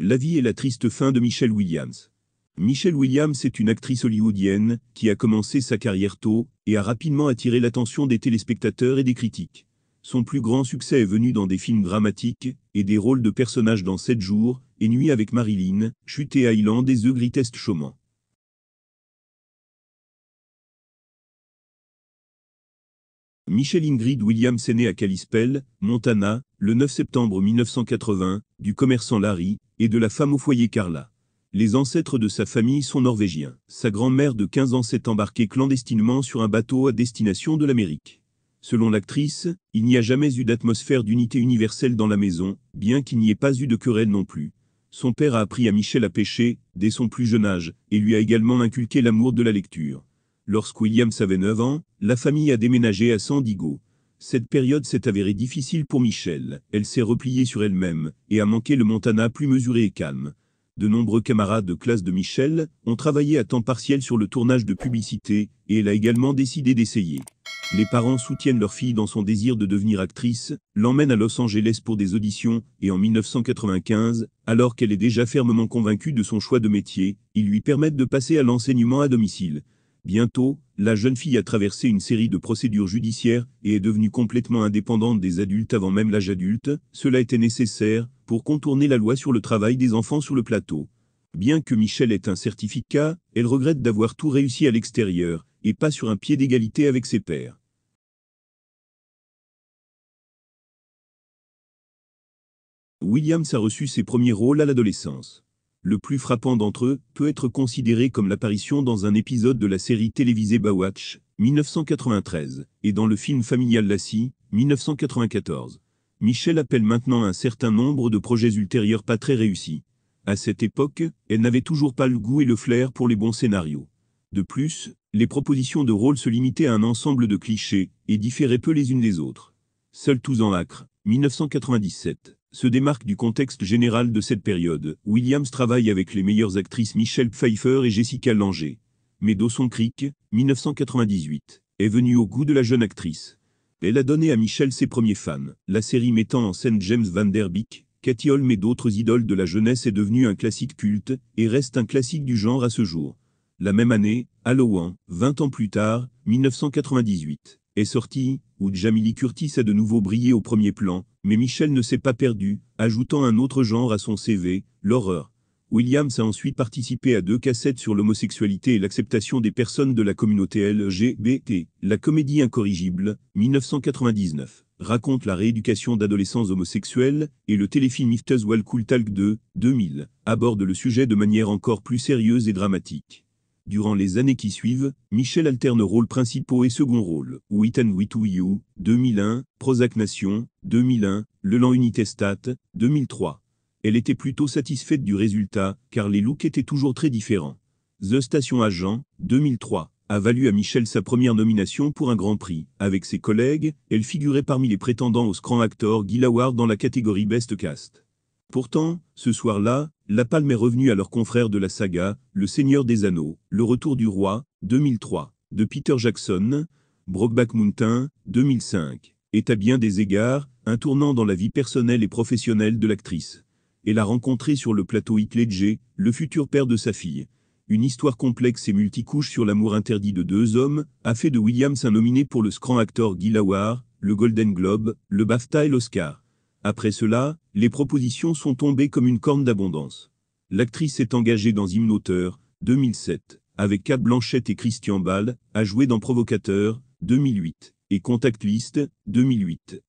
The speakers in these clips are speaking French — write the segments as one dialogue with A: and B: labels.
A: La vie et la triste fin de Michelle Williams. Michelle Williams est une actrice hollywoodienne qui a commencé sa carrière tôt et a rapidement attiré l'attention des téléspectateurs et des critiques. Son plus grand succès est venu dans des films dramatiques et des rôles de personnages dans 7 jours et Nuit avec Marilyn, Shooter Island et The Greatest Showman. Michelle Ingrid Williams est née à Kalispell, Montana, le 9 septembre 1980, du commerçant Larry et de la femme au foyer Carla. Les ancêtres de sa famille sont norvégiens. Sa grand-mère de 15 ans s'est embarquée clandestinement sur un bateau à destination de l'Amérique. Selon l'actrice, il n'y a jamais eu d'atmosphère d'unité universelle dans la maison, bien qu'il n'y ait pas eu de querelle non plus. Son père a appris à Michelle à pêcher, dès son plus jeune âge, et lui a également inculqué l'amour de la lecture. Lorsque Williams avait 9 ans, la famille a déménagé à San Diego. Cette période s'est avérée difficile pour Michelle, elle s'est repliée sur elle-même, et a manqué le Montana plus mesuré et calme. De nombreux camarades de classe de Michelle ont travaillé à temps partiel sur le tournage de publicité, et elle a également décidé d'essayer. Les parents soutiennent leur fille dans son désir de devenir actrice, l'emmènent à Los Angeles pour des auditions, et en 1995, alors qu'elle est déjà fermement convaincue de son choix de métier, ils lui permettent de passer à l'enseignement à domicile. Bientôt, la jeune fille a traversé une série de procédures judiciaires et est devenue complètement indépendante des adultes avant même l'âge adulte. Cela était nécessaire pour contourner la loi sur le travail des enfants sur le plateau. Bien que Michelle ait un certificat, elle regrette d'avoir tout réussi à l'extérieur et pas sur un pied d'égalité avec ses pairs. Williams a reçu ses premiers rôles à l'adolescence. Le plus frappant d'entre eux peut être considéré comme l'apparition dans un épisode de la série télévisée Baywatch, 1993, et dans le film familial Lassie, 1994. Michelle appelle maintenant un certain nombre de projets ultérieurs pas très réussis. À cette époque, elle n'avait toujours pas le goût et le flair pour les bons scénarios. De plus, les propositions de rôle se limitaient à un ensemble de clichés et différaient peu les unes des autres. Seul tous en Acre, 1997. Se démarque du contexte général de cette période. Williams travaille avec les meilleures actrices Michelle Pfeiffer et Jessica Lange. Mais Dawson's Creek, 1998, est venu au goût de la jeune actrice. Elle a donné à Michelle ses premiers fans. La série mettant en scène James Van Der Beek, Katie Holmes et d'autres idoles de la jeunesse est devenue un classique culte, et reste un classique du genre à ce jour. La même année, Halloween, 20 ans plus tard, 1998, est sorti, où Jamie Lee Curtis a de nouveau brillé au premier plan, mais Michelle ne s'est pas perdue, ajoutant un autre genre à son CV, l'horreur. Williams a ensuite participé à 2 cassettes sur l'homosexualité et l'acceptation des personnes de la communauté LGBT. La comédie Incorrigible, 1999, raconte la rééducation d'adolescents homosexuels, et le téléfilm If Tuz Wal Cool Talk 2, 2000, aborde le sujet de manière encore plus sérieuse et dramatique. Durant les années qui suivent, Michelle alterne rôles principaux et second rôles. Wit and Wit to You, 2001, Prozac Nation, 2001, Le Lan Unitestat, 2003. Elle était plutôt satisfaite du résultat, car les looks étaient toujours très différents. The Station Agent, 2003, a valu à Michelle sa première nomination pour un Grand Prix. Avec ses collègues, elle figurait parmi les prétendants au Screen Actor Guild Award dans la catégorie Best Cast. Pourtant, ce soir-là, la palme est revenue à leurs confrères de la saga, Le Seigneur des Anneaux, Le Retour du Roi, 2003, de Peter Jackson, Brokeback Mountain, 2005, est à bien des égards, un tournant dans la vie personnelle et professionnelle de l'actrice. Elle a rencontré sur le plateau Heath Ledger, le futur père de sa fille. Une histoire complexe et multicouche sur l'amour interdit de 2 hommes, a fait de Williams un nominé pour le Screen Actor Guild Award, le Golden Globe, le BAFTA et l'Oscar. Après cela, les propositions sont tombées comme une corne d'abondance. L'actrice est engagée dans Hypnoteur, 2007, avec Cate Blanchett et Christian Bale, a joué dans Provocateur, 2008, et Contact List, 2008.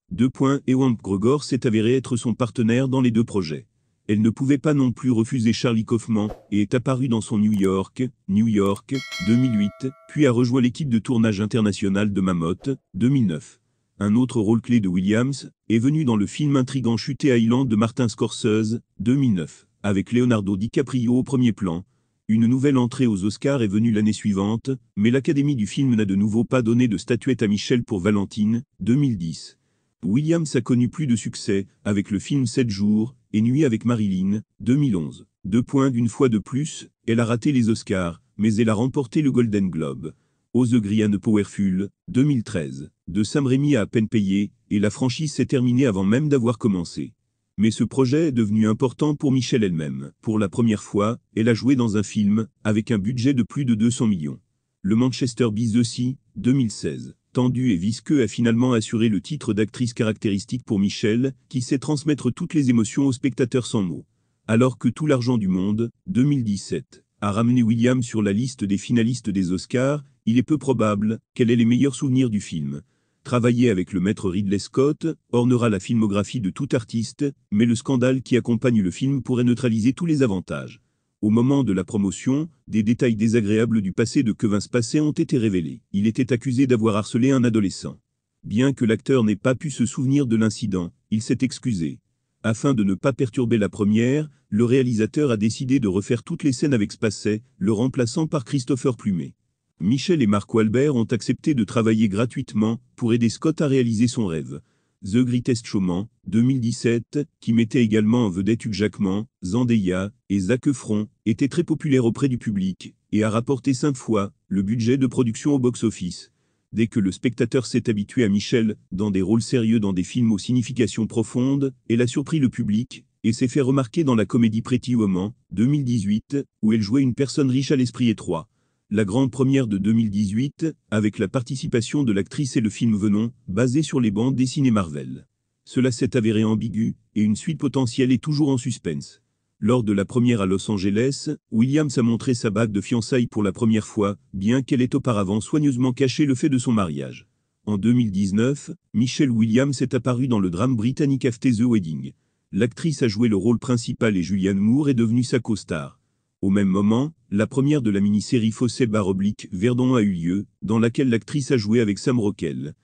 A: Ewan McGregor s'est avéré être son partenaire dans les 2 projets. Elle ne pouvait pas non plus refuser Charlie Kaufman, et est apparue dans son New York, 2008, puis a rejoint l'équipe de tournage internationale de Mammoth, 2009. Un autre rôle clé de Williams est venu dans le film intrigant Shooter Island de Martin Scorsese, 2009, avec Leonardo DiCaprio au premier plan. Une nouvelle entrée aux Oscars est venue l'année suivante, mais l'Académie du film n'a de nouveau pas donné de statuette à Michelle pour Valentine, 2010. Williams a connu plus de succès avec le film 7 jours et Nuit avec Marilyn, 2011. D'une fois de plus, elle a raté les Oscars, mais elle a remporté le Golden Globe. Oh the Great and Powerful, 2013, de Sam Raimi a à peine payé, et la franchise s'est terminée avant même d'avoir commencé. Mais ce projet est devenu important pour Michelle elle-même. Pour la première fois, elle a joué dans un film, avec un budget de plus de 200 millions. Le Manchester by the Sea, 2016. Tendu et visqueux a finalement assuré le titre d'actrice caractéristique pour Michelle, qui sait transmettre toutes les émotions aux spectateurs sans mots. Alors que Tout l'argent du monde, 2017, a ramené Williams sur la liste des finalistes des Oscars, il est peu probable qu'elle ait les meilleurs souvenirs du film. Travailler avec le maître Ridley Scott ornera la filmographie de tout artiste, mais le scandale qui accompagne le film pourrait neutraliser tous les avantages. Au moment de la promotion, des détails désagréables du passé de Kevin Spacey ont été révélés. Il était accusé d'avoir harcelé un adolescent. Bien que l'acteur n'ait pas pu se souvenir de l'incident, il s'est excusé. Afin de ne pas perturber la première, le réalisateur a décidé de refaire toutes les scènes avec Spacey, le remplaçant par Christopher Plummer. Michelle et Mark Wahlberg ont accepté de travailler gratuitement pour aider Scott à réaliser son rêve. The Greatest Showman, 2017, qui mettait également en vedette Hugh Jackman, Zendaya et Zac Efron, était très populaire auprès du public et a rapporté 5 fois le budget de production au box-office. Dès que le spectateur s'est habitué à Michelle, dans des rôles sérieux dans des films aux significations profondes, elle a surpris le public et s'est fait remarquer dans la comédie Pretty Woman, 2018, où elle jouait une personne riche à l'esprit étroit. La grande première de 2018, avec la participation de l'actrice et le film Venom, basé sur les bandes dessinées Marvel. Cela s'est avéré ambigu, et une suite potentielle est toujours en suspense. Lors de la première à Los Angeles, Williams a montré sa bague de fiançailles pour la première fois, bien qu'elle ait auparavant soigneusement caché le fait de son mariage. En 2019, Michelle Williams est apparue dans le drame britannique After the Wedding. L'actrice a joué le rôle principal et Julianne Moore est devenue sa co-star. Au même moment, la première de la mini-série Fossey-Verdon a eu lieu, dans laquelle l'actrice a joué avec Sam Rockwell.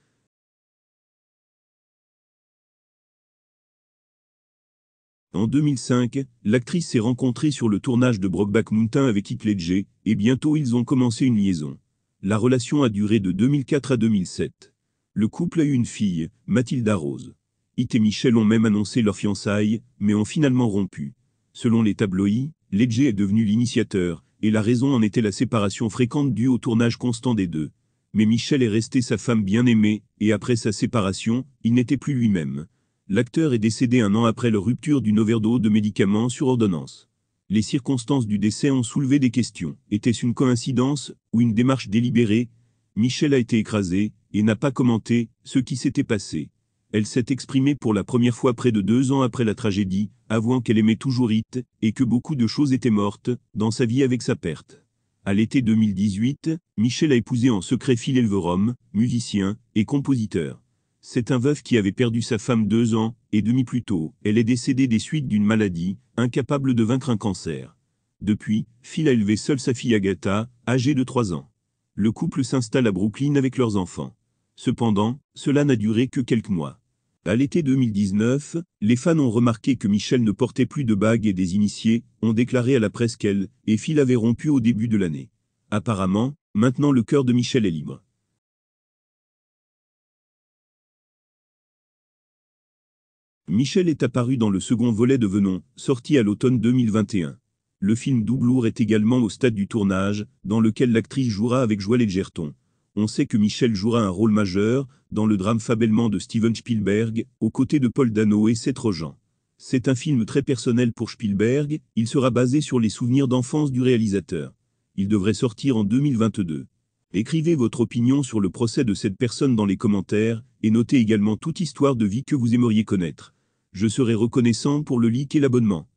A: En 2005, l'actrice s'est rencontrée sur le tournage de Brokeback Mountain avec Heath Ledger, et bientôt ils ont commencé une liaison. La relation a duré de 2004 à 2007. Le couple a eu une fille, Mathilda Rose. Heath et Michelle ont même annoncé leur fiançailles, mais ont finalement rompu. Selon les tabloïds, Ledger est devenu l'initiateur, et la raison en était la séparation fréquente due au tournage constant des deux. Mais Michelle est restée sa femme bien-aimée, et après sa séparation, il n'était plus lui-même. L'acteur est décédé 1 an après leur rupture d'une overdose de médicaments sur ordonnance. Les circonstances du décès ont soulevé des questions. Était-ce une coïncidence, ou une démarche délibérée? Michelle a été écrasée, et n'a pas commenté ce qui s'était passé. Elle s'est exprimée pour la première fois près de 2 ans après la tragédie, avouant qu'elle aimait toujours Heath, et que beaucoup de choses étaient mortes, dans sa vie avec sa perte. À l'été 2018, Michelle a épousé en secret Phil Elverum, musicien et compositeur. C'est un veuf qui avait perdu sa femme 2 ans et demi plus tôt. Elle est décédée des suites d'une maladie, incapable de vaincre un cancer. Depuis, Phil a élevé seule sa fille Agatha, âgée de 3 ans. Le couple s'installe à Brooklyn avec leurs enfants. Cependant, cela n'a duré que quelques mois. À l'été 2019, les fans ont remarqué que Michelle ne portait plus de bague et des initiés ont déclaré à la presse qu'elle et Phil avaient rompu au début de l'année. Apparemment, maintenant le cœur de Michelle est libre. Michelle est apparue dans le second volet de Venom, sorti à l'automne 2021. Le film Double est également au stade du tournage, dans lequel l'actrice jouera avec Joel Edgerton. On sait que Michelle jouera un rôle majeur dans le drame Fabelmans de Steven Spielberg, aux côtés de Paul Dano et Seth Rogen. C'est un film très personnel pour Spielberg, il sera basé sur les souvenirs d'enfance du réalisateur. Il devrait sortir en 2022. Écrivez votre opinion sur le procès de cette personne dans les commentaires, et notez également toute histoire de vie que vous aimeriez connaître. Je serai reconnaissant pour le like et l'abonnement.